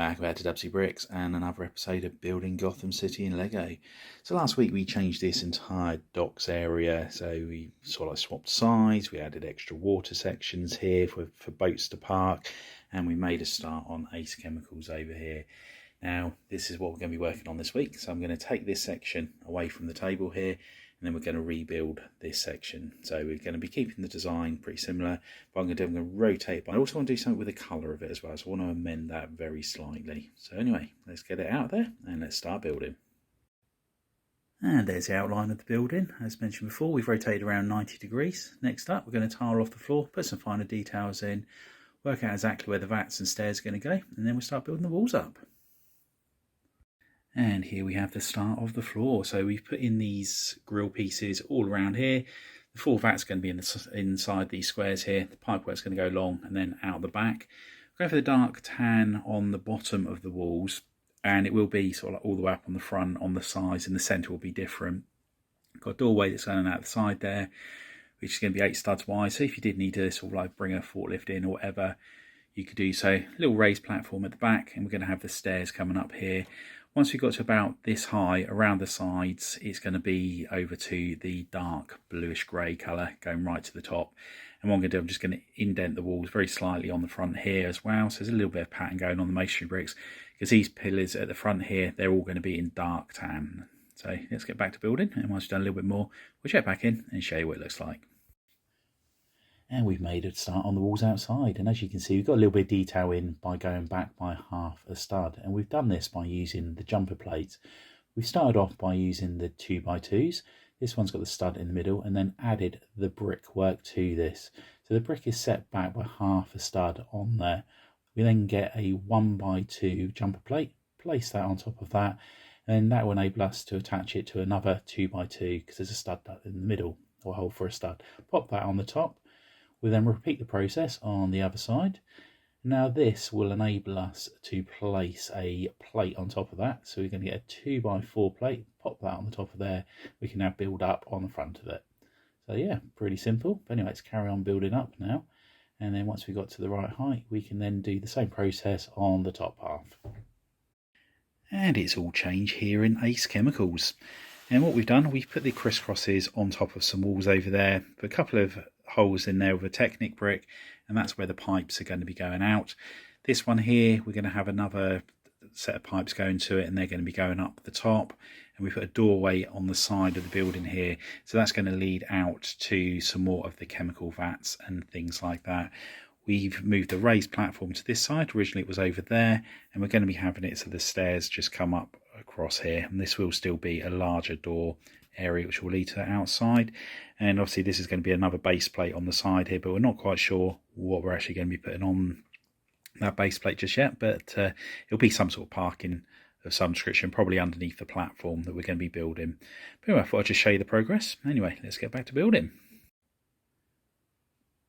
back back to Dubsy Bricks and another episode of building Gotham City in Lego. So last week we changed this entire docks area, so we sort of swapped sides, we added extra water sections here for boats to park, and we made a start on Ace Chemicals over here. Now this is what we're going to be working on this week, so I'm going to take this section away from the table here, and then we're going to rebuild this section. So we're going to be keeping the design pretty similar, but I'm going to rotate it. But I also want to do something with the colour of it as well, so I want to amend that very slightly. So anyway, let's get it out there and let's start building. And there's the outline of the building. As mentioned before, we've rotated around 90 degrees. Next up, we're going to tile off the floor, put some finer details in, work out exactly where the vats and stairs are going to go, and then we'll start building the walls up. And here we have the start of the floor. So we've put in these grill pieces all around here. The 4 vats are going to be inside these squares here. The pipework's going to go along and then out the back. Go for the dark tan on the bottom of the walls, and it will be sort of like all the way up on the front, on the sides, and the centre will be different. Got a doorway that's going out the side there, which is going to be 8 studs wide. So if you did need to sort of like bring a forklift in or whatever, you could do so. A little raised platform at the back, and we're going to have the stairs coming up here. Once we've got to about this high around the sides, it's going to be over to the dark bluish grey colour going right to the top. And what I'm going to do, I'm just going to indent the walls very slightly on the front here as well. So there's a little bit of pattern going on the masonry bricks, because these pillars at the front here, they're all going to be in dark tan. So let's get back to building, and once we've done a little bit more, we'll check back in and show you what it looks like. And we've made a start on the walls outside, and as you can see, we've got a little bit of detail in by going back by half a stud, and we've done this by using the jumper plates. We started off by using the 2x2s. This one's got the stud in the middle, and then added the brickwork to this. So the brick is set back by half a stud on there. We then get a 1x2 jumper plate, place that on top of that, and that will enable us to attach it to another 2x2, because there's a stud in the middle, or a hole for a stud. Pop that on the top. We'll then repeat the process on the other side. Now this will enable us to place a plate on top of that. So we're going to get a 2x4 plate, pop that on the top of there. We can now build up on the front of it. So yeah, pretty simple. But anyway, let's carry on building up now. And then once we got to the right height, we can then do the same process on the top half. And it's all changed here in Ace Chemicals. And what we've done, we've put the crisscrosses on top of some walls over there, put a couple of holes in there with a Technic brick, and that's where the pipes are going to be going out. This one here, we're going to have another set of pipes going to it, and they're going to be going up the top. And we put a doorway on the side of the building here, so that's going to lead out to some more of the chemical vats and things like that. We've moved the raised platform to this side. Originally it was over there, and we're going to be having it so the stairs just come up across here, and this will still be a larger door area which will lead to the outside. And obviously this is going to be another base plate on the side here, but we're not quite sure what we're actually going to be putting on that base plate just yet, but it'll be some sort of parking of some description, probably underneath the platform that we're going to be building. But anyway, I thought I'd just show you the progress. Anyway, let's get back to building.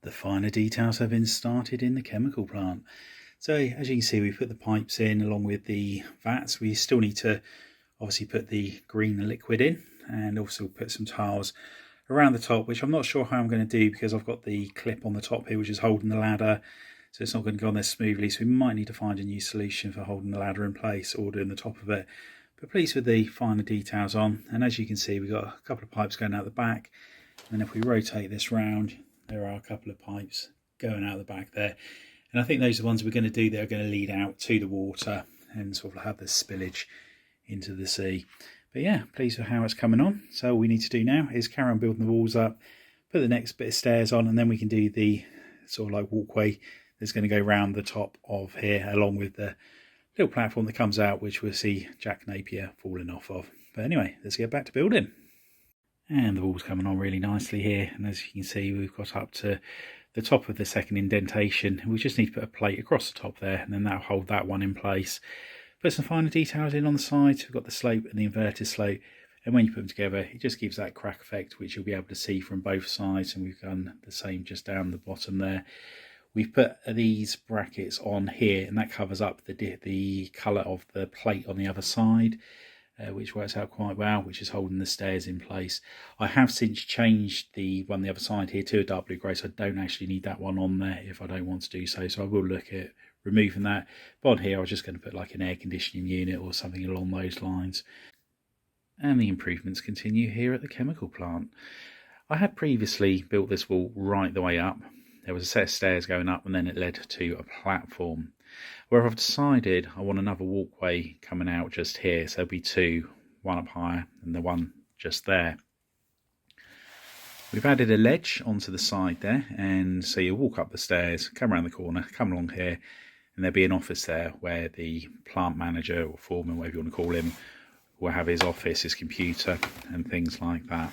The finer details have been started in the chemical plant. So as you can see, we put the pipes in along with the vats. We still need to obviously put the green liquid in, and also put some tiles around the top, which I'm not sure how I'm going to do, because I've got the clip on the top here which is holding the ladder, so it's not going to go on there smoothly. So we might need to find a new solution for holding the ladder in place or doing the top of it. But pleased with the finer details on, and as you can see, we've got a couple of pipes going out the back, and if we rotate this round, there are a couple of pipes going out the back there, and I think those are the ones we're going to do that are going to lead out to the water and sort of have the spillage into the sea. But yeah, pleased with how it's coming on. So all we need to do now is carry on building the walls up, put the next bit of stairs on, and then we can do the sort of like walkway that's going to go round the top of here, along with the little platform that comes out, which we'll see Jack Napier falling off of. But anyway, let's get back to building. And the wall's coming on really nicely here, and as you can see, we've got up to the top of the second indentation. We just need to put a plate across the top there, and then that'll hold that one in place. Put some finer details in on the sides. We've got the slope and the inverted slope, and when you put them together, it just gives that crack effect, which you'll be able to see from both sides. And we've done the same just down the bottom there. We've put these brackets on here, and that covers up the colour of the plate on the other side. which works out quite well, which is holding the stairs in place. I have since changed the one the other side here to a dark blue grey, so I don't actually need that one on there if I don't want to do so. So I will look at removing that. But on here I was just going to put like an air conditioning unit or something along those lines. And the improvements continue here at the chemical plant. I had previously built this wall right the way up. There was a set of stairs going up and then it led to a platform. Where I've decided I want another walkway coming out just here, so there'll be two, one up higher and the one just there. We've added a ledge onto the side there, and so you walk up the stairs, come around the corner, come along here, and there'll be an office there where the plant manager or foreman, whatever you want to call him, will have his office, his computer and things like that.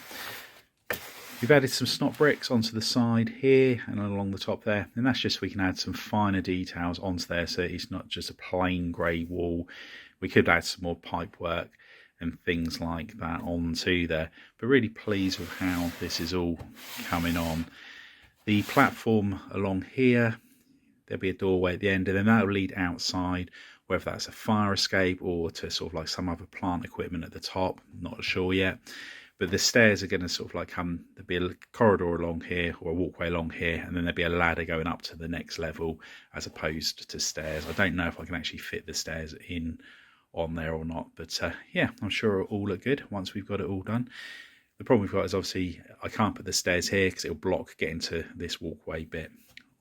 We've added some snot bricks onto the side here and along the top there, and that's just so we can add some finer details onto there so it's not just a plain grey wall. We could add some more pipe work and things like that onto there, but really pleased with how this is all coming on. The platform along here, there'll be a doorway at the end, and then that'll lead outside, whether that's a fire escape or to sort of like some other plant equipment at the top, not sure yet. But the stairs are going to sort of like there'll be a corridor along here or a walkway along here, and then there'll be a ladder going up to the next level as opposed to stairs. I don't know if I can actually fit the stairs in on there or not, but yeah, I'm sure it'll all look good once we've got it all done. The problem we've got is obviously I can't put the stairs here because it'll block getting to this walkway bit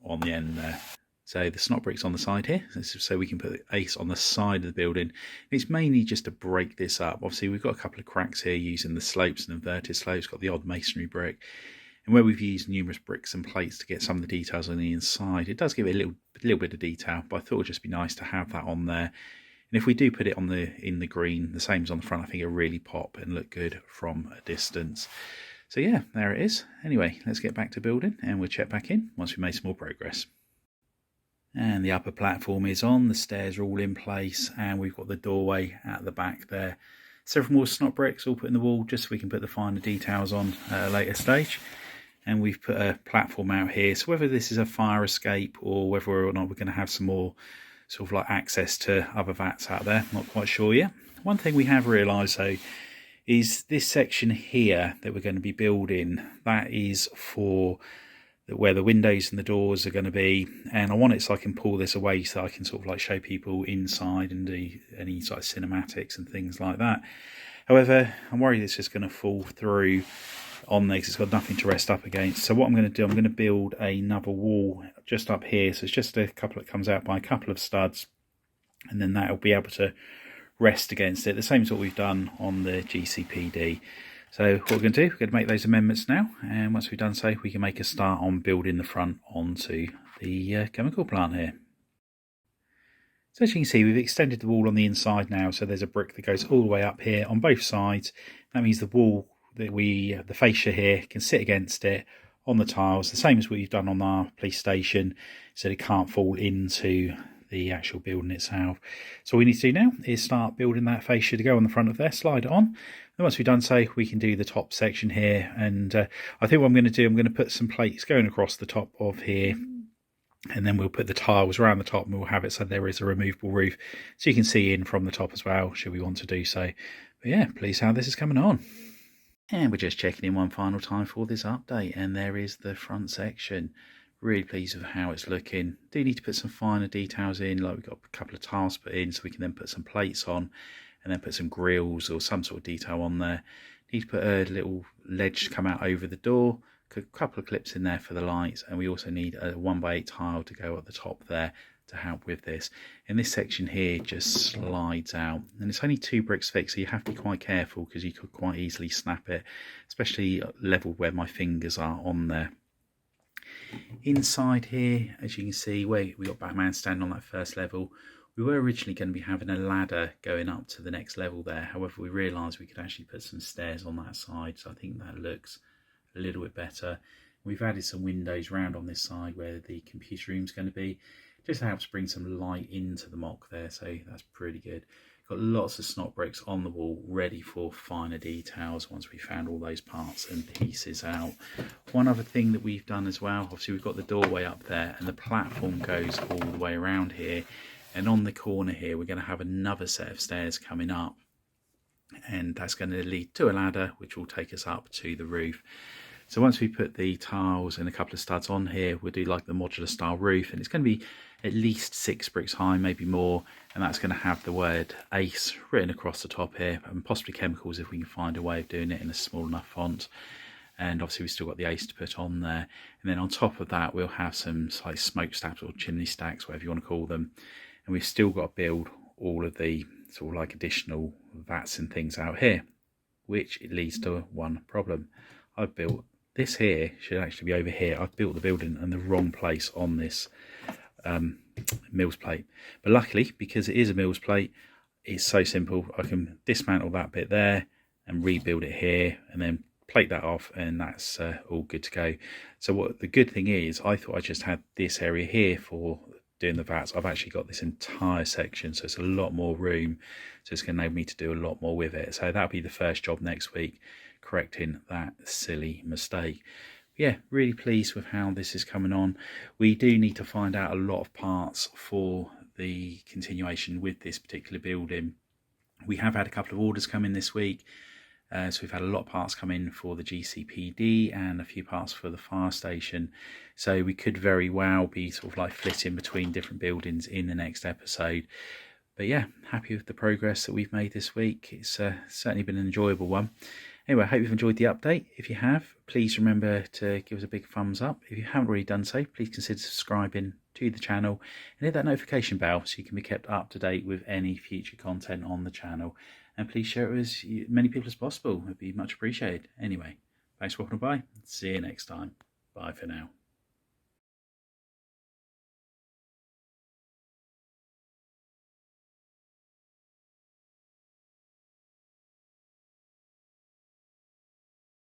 on the end there. So the snot bricks on the side here, so we can put the ace on the side of the building. It's mainly just to break this up. Obviously we've got a couple of cracks here using the slopes and inverted slopes, got the odd masonry brick. And where we've used numerous bricks and plates to get some of the details on the inside, it does give it a little bit of detail, but I thought it would just be nice to have that on there. And if we do put it on in the green, the same as on the front, I think it'll really pop and look good from a distance. So yeah, there it is. Anyway, let's get back to building and we'll check back in once we've made some more progress. And the upper platform is on, the stairs are all in place, and we've got the doorway at the back there. Several more snot bricks all put in the wall just so we can put the finer details on at a later stage. And we've put a platform out here, so whether this is a fire escape or whether or not we're going to have some more sort of like access to other vats out there, not quite sure yet. One thing we have realised though is this section here that we're going to be building, that is for where the windows and the doors are going to be, and I want it so I can pull this away so I can sort of like show people inside and do any sort of cinematics and things like that. However, I'm worried it's just going to fall through on there because it's got nothing to rest up against. So what I'm going to do, I'm going to build another wall just up here, so it's just a couple that comes out by a couple of studs, and then that'll be able to rest against it, the same as what we've done on the GCPD. So what we're going to do, we're going to make those amendments now, and once we've done so, we can make a start on building the front onto the chemical plant here. So as you can see, we've extended the wall on the inside now, so there's a brick that goes all the way up here on both sides. That means the wall that the fascia here can sit against it on the tiles, the same as what we've done on our police station, so it can't fall into the actual building itself. So all we need to do now is start building that fascia to go on the front of there, slide it on. And once we've done so, we can do the top section here. And I think what I'm going to do, I'm going to put some plates going across the top of here, and then we'll put the tiles around the top and we'll have it so there is a removable roof, so you can see in from the top as well, should we want to do so. But yeah, please how this is coming on. And we're just checking in one final time for this update, and there is the front section. Really pleased with how it's looking. Do need to put some finer details in, like we've got a couple of tiles put in so we can then put some plates on and then put some grills or some sort of detail on there. Need to put a little ledge to come out over the door, a couple of clips in there for the lights, and we also need a 1x8 tile to go at the top there to help with this. And this section here just slides out, and it's only 2 bricks thick, so you have to be quite careful because you could quite easily snap it, especially level where my fingers are on there. Inside here, as you can see, we got Batman standing on that first level. We were originally going to be having a ladder going up to the next level there. However, we realised we could actually put some stairs on that side, so I think that looks a little bit better. We've added some windows round on this side where the computer room is going to be. Just helps bring some light into the MOC there, so that's pretty good. Got lots of snot bricks on the wall ready for finer details once we found all those parts and pieces out. One other thing that we've done as well, obviously we've got the doorway up there and the platform goes all the way around here, and on the corner here we're going to have another set of stairs coming up. and that's going to lead to a ladder which will take us up to the roof. So once we put the tiles and a couple of studs on here, we'll do like the modular style roof, and it's going to be at least 6 bricks high, maybe more, and that's going to have the word ACE written across the top here, and possibly chemicals if we can find a way of doing it in a small enough font. And obviously we've still got the ACE to put on there, and then on top of that we'll have some like smoke stacks or chimney stacks, whatever you want to call them, and we've still got to build all of the sort of like additional vats and things out here, which it leads to one problem. I've built this here, should actually be over here. I've built the building in the wrong place on this Mills plate, but luckily, because it is a Mills plate, it's so simple. I can dismantle that bit there and rebuild it here, and then plate that off, and that's all good to go. So what the good thing is, I thought I just had this area here for doing the vats. I've actually got this entire section, so it's a lot more room, so it's going to enable me to do a lot more with it. So that'll be the first job next week, correcting that silly mistake. Yeah, really pleased with how this is coming on. We do need to find out a lot of parts for the continuation with this particular building. We have had a couple of orders come in this week. So we've had a lot of parts come in for the GCPD and a few parts for the fire station. So we could very well be sort of like flitting between different buildings in the next episode. But yeah, happy with the progress that we've made this week. It's certainly been an enjoyable one. Anyway, I hope you've enjoyed the update. If you have, please remember to give us a big thumbs up. If you haven't already done so, please consider subscribing to the channel and hit that notification bell so you can be kept up to date with any future content on the channel. And please share it with as many people as possible. It'd be much appreciated. Anyway, thanks for walking by. See you next time. Bye for now.